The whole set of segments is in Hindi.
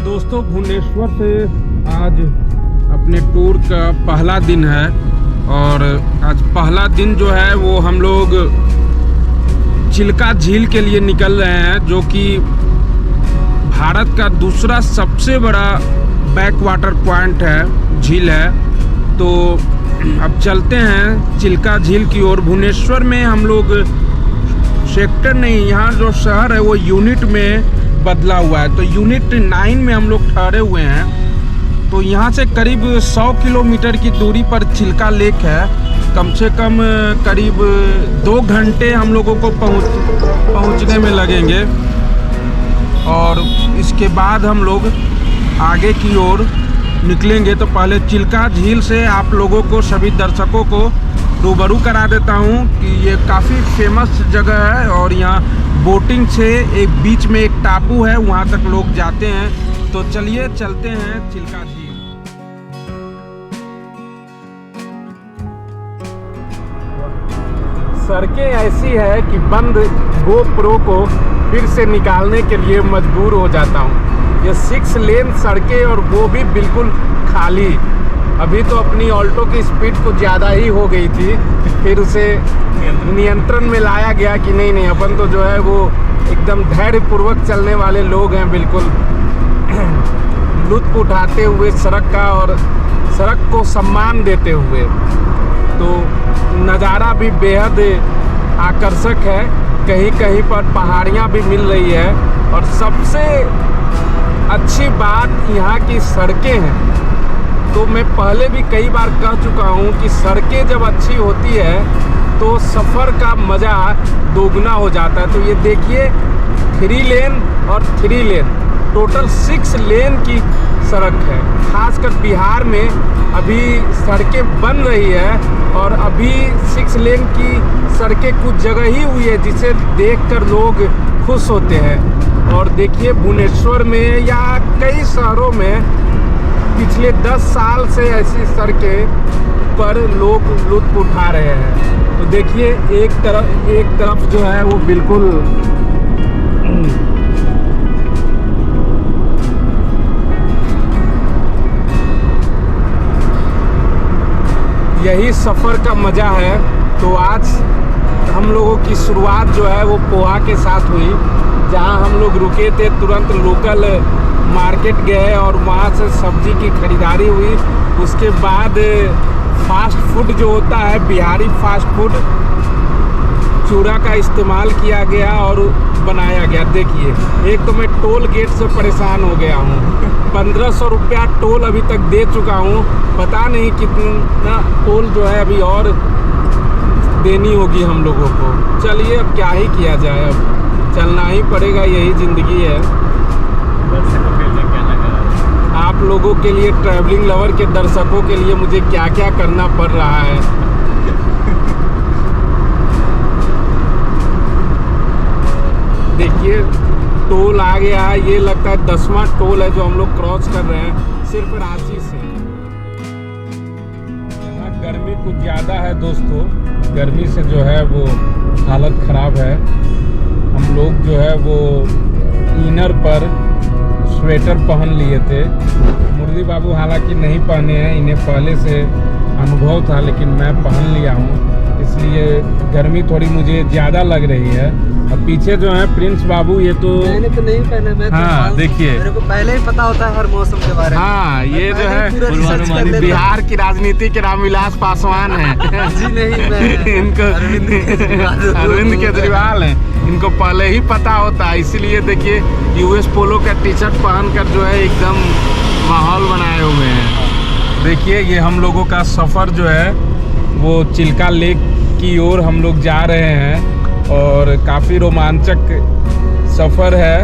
दोस्तों, भुवनेश्वर से आज अपने टूर का पहला दिन है और आज पहला दिन जो है वो हम लोग चिल्का झील के लिए निकल रहे हैं, जो कि भारत का दूसरा सबसे बड़ा बैक वाटर पॉइंट है, झील है। तो अब चलते हैं चिल्का झील की ओर। भुवनेश्वर में हम लोग सेक्टर नहीं, यहाँ जो शहर है वो यूनिट में बदला हुआ है, तो यूनिट 9 में हम लोग ठहरे हुए हैं। तो यहाँ से करीब 100 किलोमीटर की दूरी पर चिल्का लेक है। कम से कम करीब 2 घंटे हम लोगों को पहुँचने में लगेंगे और इसके बाद हम लोग आगे की ओर निकलेंगे। तो पहले चिल्का झील से आप लोगों को, सभी दर्शकों को रूबरू करा देता हूँ कि ये काफ़ी फेमस जगह है और यहाँ बोटिंग से एक बीच में एक टापू है, वहाँ तक लोग जाते हैं। तो चलिए चलते हैं चिल्का झील। सड़कें ऐसी है कि बंद गोप्रो को फिर से निकालने के लिए मजबूर हो जाता हूँ। ये 6 लेन सड़कें और वो भी बिल्कुल खाली। अभी तो अपनी ऑल्टो की स्पीड कुछ ज़्यादा ही हो गई थी, फिर उसे नियंत्रण में लाया गया कि नहीं अपन तो जो है वो एकदम धैर्यपूर्वक चलने वाले लोग हैं, बिल्कुल लुत्फ उठाते हुए सड़क का और सड़क को सम्मान देते हुए। तो नज़ारा भी बेहद आकर्षक है, कहीं कहीं पर पहाड़ियाँ भी मिल रही है और सबसे अच्छी बात यहाँ की सड़कें हैं। तो मैं पहले भी कई बार कह चुका हूँ कि सड़कें जब अच्छी होती है तो सफ़र का मज़ा दोगुना हो जाता है। तो ये देखिए 3 लेन और 3 लेन, टोटल 6 लेन की सड़क है। खासकर बिहार में अभी सड़कें बन रही है और अभी 6 लेन की सड़कें कुछ जगह ही हुई है, जिसे देखकर लोग खुश होते हैं। और देखिए भुवनेश्वर में या कई शहरों में पिछले 10 साल से ऐसी सड़कें पर लोग लुत्फ उठा रहे हैं। तो देखिए एक तरफ जो है वो बिल्कुल यही सफ़र का मज़ा है। तो आज हम लोगों की शुरुआत जो है वो पोहा के साथ हुई, जहां हम लोग रुके थे, तुरंत लोकल मार्केट गए और वहां से सब्जी की खरीदारी हुई। उसके बाद फास्ट फूड जो होता है, बिहारी फास्ट फूड, चूड़ा का इस्तेमाल किया गया और बनाया गया। देखिए, एक तो मैं टोल गेट से परेशान हो गया हूँ, 1500 रुपया टोल अभी तक दे चुका हूँ। पता नहीं कितना टोल जो है अभी और देनी होगी हम लोगों को। चलिए अब क्या ही किया जाए, अब चलना ही पड़ेगा, यही ज़िंदगी है। आप लोगों के लिए, ट्रैवलिंग लवर के दर्शकों के लिए मुझे क्या क्या करना पड़ रहा है। देखिए टोल आ गया है, ये लगता है 10वां टोल है जो हम लोग क्रॉस कर रहे हैं सिर्फ रांची से। यहाँ गर्मी कुछ ज़्यादा है दोस्तों, गर्मी से जो है वो हालत ख़राब है। हम लोग जो है वो इनर पर स्वेटर पहन लिए थे। मुरली बाबू हालांकि नहीं पहने हैं, इन्हें पहले से अनुभव था, लेकिन मैं पहन लिया हूँ, इसलिए गर्मी थोड़ी मुझे ज़्यादा लग रही है। अब पीछे जो है प्रिंस बाबू, ये तो मैंने तो नहीं पहना, मैं हाँ देखिए, मेरे को पहले ही पता होता है हर मौसम के बारे में। हाँ ये जो है बिहार की राजनीति के रामविलास पासवान है। जी नहीं, मैं इनको अरविंद केजरीवाल हैं, इनको पहले ही पता होता है, इसीलिए देखिए यूएस पोलो का टी शर्ट पहन कर जो है एकदम माहौल बनाए हुए हैं। देखिए ये हम लोगों का सफ़र जो है वो चिल्का लेक की ओर हम लोग जा रहे हैं और काफ़ी रोमांचक सफ़र है।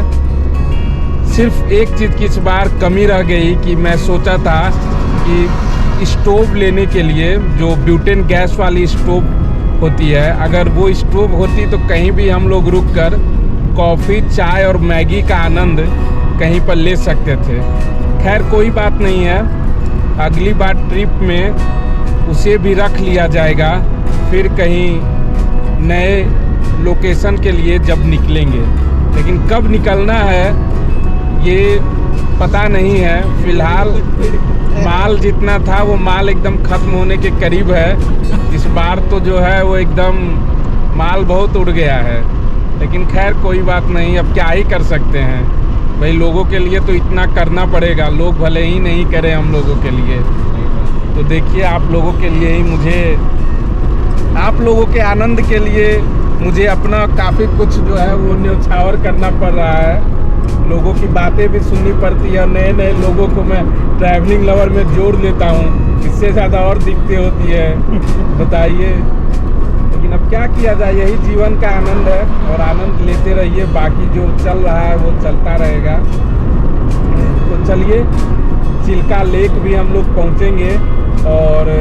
सिर्फ एक चीज़ की इस बार कमी रह गई कि मैं सोचा था कि स्टोव लेने के लिए, जो ब्यूटेन गैस वाली स्टोव होती है, अगर वो स्टोव होती तो कहीं भी हम लोग रुक कर कॉफ़ी, चाय और मैगी का आनंद कहीं पर ले सकते थे। खैर कोई बात नहीं है, अगली बार ट्रिप में उसे भी रख लिया जाएगा, फिर कहीं नए लोकेशन के लिए जब निकलेंगे। लेकिन कब निकलना है ये पता नहीं है। फिलहाल माल जितना था वो माल एकदम ख़त्म होने के करीब है। इस बार तो जो है वो एकदम माल बहुत उड़ गया है, लेकिन खैर कोई बात नहीं, अब क्या ही कर सकते हैं भाई। लोगों के लिए तो इतना करना पड़ेगा, लोग भले ही नहीं करें हम लोगों के लिए। तो देखिए आप लोगों के लिए ही मुझे, आप लोगों के आनंद के लिए मुझे अपना काफ़ी कुछ जो है वो न्यौछावर करना पड़ रहा है। लोगों की बातें भी सुननी पड़ती है, नए नए लोगों को मैं ट्रैवलिंग लवर में जोड़ लेता हूँ, इससे ज़्यादा और दिक्कतें होती है बताइए। लेकिन अब क्या किया जाए, यही जीवन का आनंद है और आनंद लेते रहिए। बाकी जो चल रहा है वो चलता रहेगा। तो चलिए चिल्का लेक भी हम लोग पहुँचेंगे और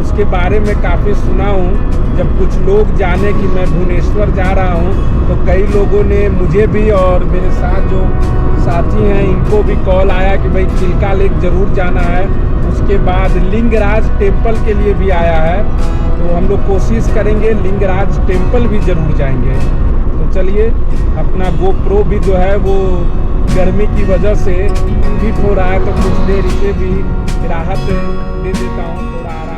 उसके बारे में काफ़ी सुना हूँ। जब कुछ लोग जाने कि मैं भुवनेश्वर जा रहा हूँ तो कई लोगों ने मुझे भी और मेरे साथ जो साथी हैं इनको भी कॉल आया कि भाई चिल्का लेक ज़रूर जाना है। उसके बाद लिंगराज टेम्पल के लिए भी आया है, तो हम लोग कोशिश करेंगे लिंगराज टेम्पल भी ज़रूर जाएंगे। तो चलिए अपना GoPro भी जो है वो गर्मी की वजह से हीट हो रहा है, तो कुछ देर इसे भी राहत दे देता हूँ, थोड़ा आराम।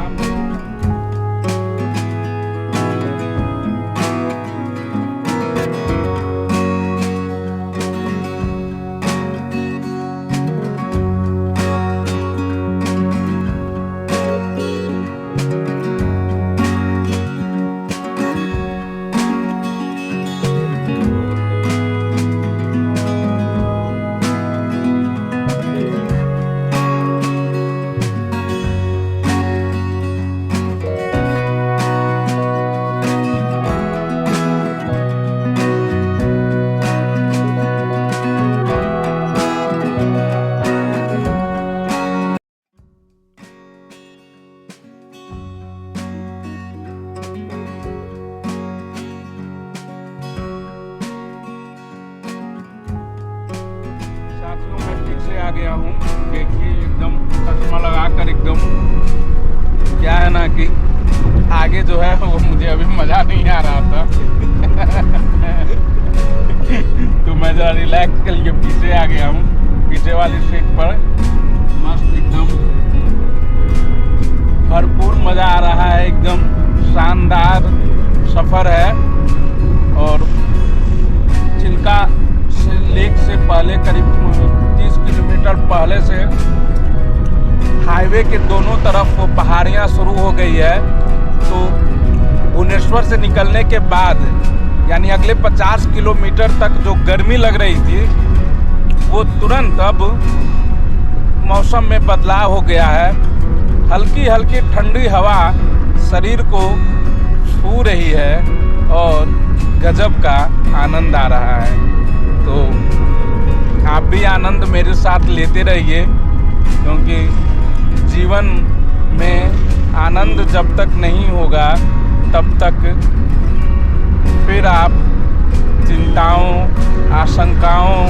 आ गया हूँ, देखिए एकदम चश्मा लगा कर एकदम, क्या है ना कि आगे जो है वो मुझे अभी मज़ा नहीं आ रहा था तो मैं ज़रा रिलैक्स के लिए पीछे आ गया हूँ, पीछे वाली सीट पर। मस्त एकदम भरपूर मज़ा आ रहा है, एकदम शानदार सफ़र है। और चिल्का लेक से पहले करीब 30 किलोमीटर पहले से हाईवे के दोनों तरफ वो पहाड़ियाँ शुरू हो गई है। तो भुवनेश्वर से निकलने के बाद यानी अगले 50 किलोमीटर तक जो गर्मी लग रही थी वो तुरंत अब मौसम में बदलाव हो गया है। हल्की हल्की ठंडी हवा शरीर को छू रही है और गजब का आनंद आ रहा है। तो आप भी आनंद मेरे साथ लेते रहिए, क्योंकि जीवन में आनंद जब तक नहीं होगा तब तक फिर आप चिंताओं आशंकाओं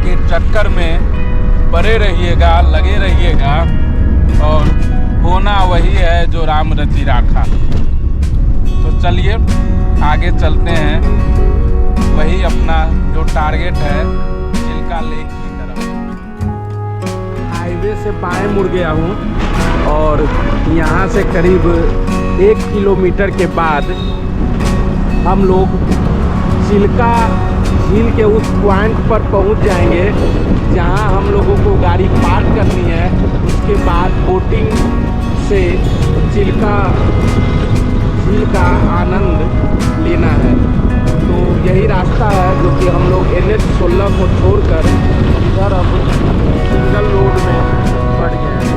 के चक्कर में पड़े रहिएगा, लगे रहिएगा, और होना वही है जो राम रचि राखा। तो चलिए आगे चलते हैं, वही अपना जो टारगेट है चिल्का लेक की तरफ। हाईवे से बाएं मुड़ गया हूँ और यहाँ से करीब 1 किलोमीटर के बाद हम लोग चिल्का झील के उस पॉइंट पर पहुँच जाएंगे जहाँ हम लोगों को गाड़ी पार्क करनी है। उसके बाद बोटिंग से चिल्का झील का आनंद लेना है। तो यही रास्ता है जो कि हम लोग NH-16 को छोड़कर इधर अब सिंगल रोड में बढ़ गए हैं।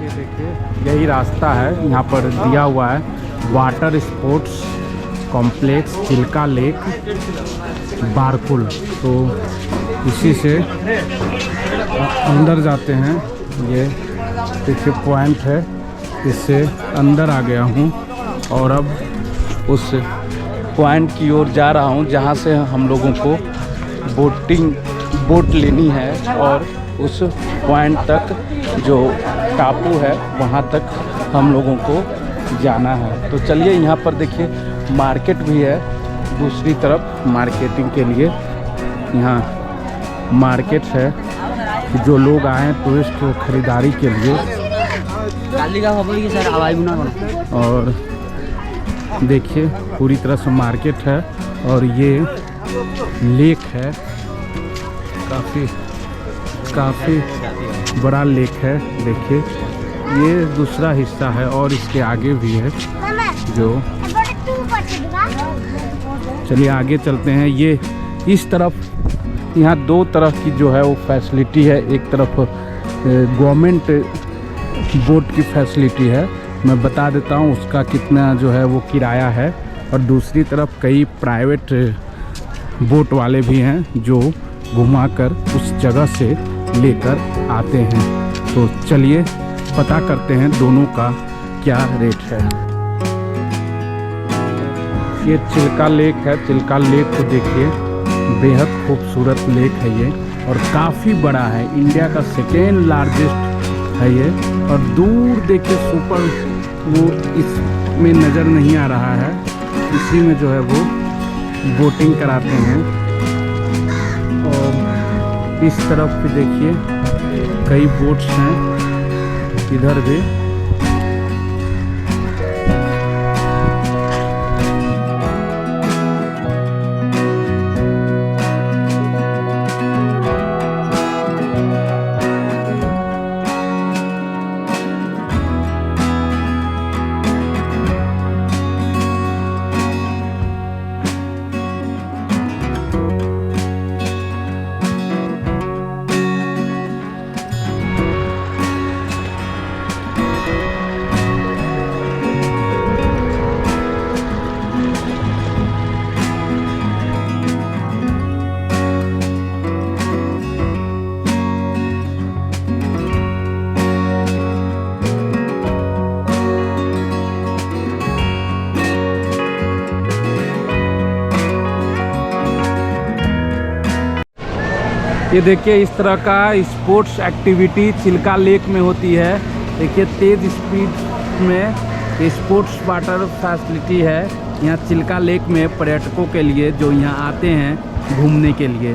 ये देखिए यही रास्ता है, यहाँ पर दिया हुआ है water sports complex Chilika lake Barkul. तो इसी से अंदर जाते हैं, ये देखिए पॉइंट है, इससे अंदर आ गया हूँ और अब उस पॉइंट की ओर जा रहा हूँ जहाँ से हम लोगों को बोट लेनी है और उस पॉइंट तक जो टापू है वहाँ तक हम लोगों को जाना है। तो चलिए, यहाँ पर देखिए मार्केट भी है दूसरी तरफ मार्केटिंग के लिए। यहाँ मार्केट है, जो लोग आए हैं टूरिस्ट खरीदारी के लिए। और देखिए पूरी तरह से मार्केट है और ये लेक है, काफ़ी बड़ा लेक है। देखिए ये दूसरा हिस्सा है और इसके आगे भी है जो। चलिए आगे चलते हैं। ये इस तरफ यहाँ दो तरह की जो है वो फैसिलिटी है। एक तरफ गवर्नमेंट बोट की फैसिलिटी है, मैं बता देता हूँ उसका कितना जो है वो किराया है। और दूसरी तरफ कई प्राइवेट बोट वाले भी हैं जो घुमाकर उस जगह से लेकर आते हैं। तो चलिए पता करते हैं दोनों का क्या रेट है। ये चिल्का लेक है। चिल्का लेक को देखिए, बेहद खूबसूरत लेक है ये और काफ़ी बड़ा है। इंडिया का सेकेंड लार्जेस्ट है ये। और दूर देखिए सुपर, वो इसमें नज़र नहीं आ रहा है, इसी में जो है वो बोटिंग कराते हैं। और इस तरफ भी देखिए कई बोट्स हैं, इधर भी। ये देखिए इस तरह का स्पोर्ट्स एक्टिविटी चिल्का लेक में होती है। देखिए तेज़ स्पीड में स्पोर्ट्स वाटर फैसिलिटी है यहाँ चिल्का लेक में पर्यटकों के लिए जो यहाँ आते हैं घूमने के लिए।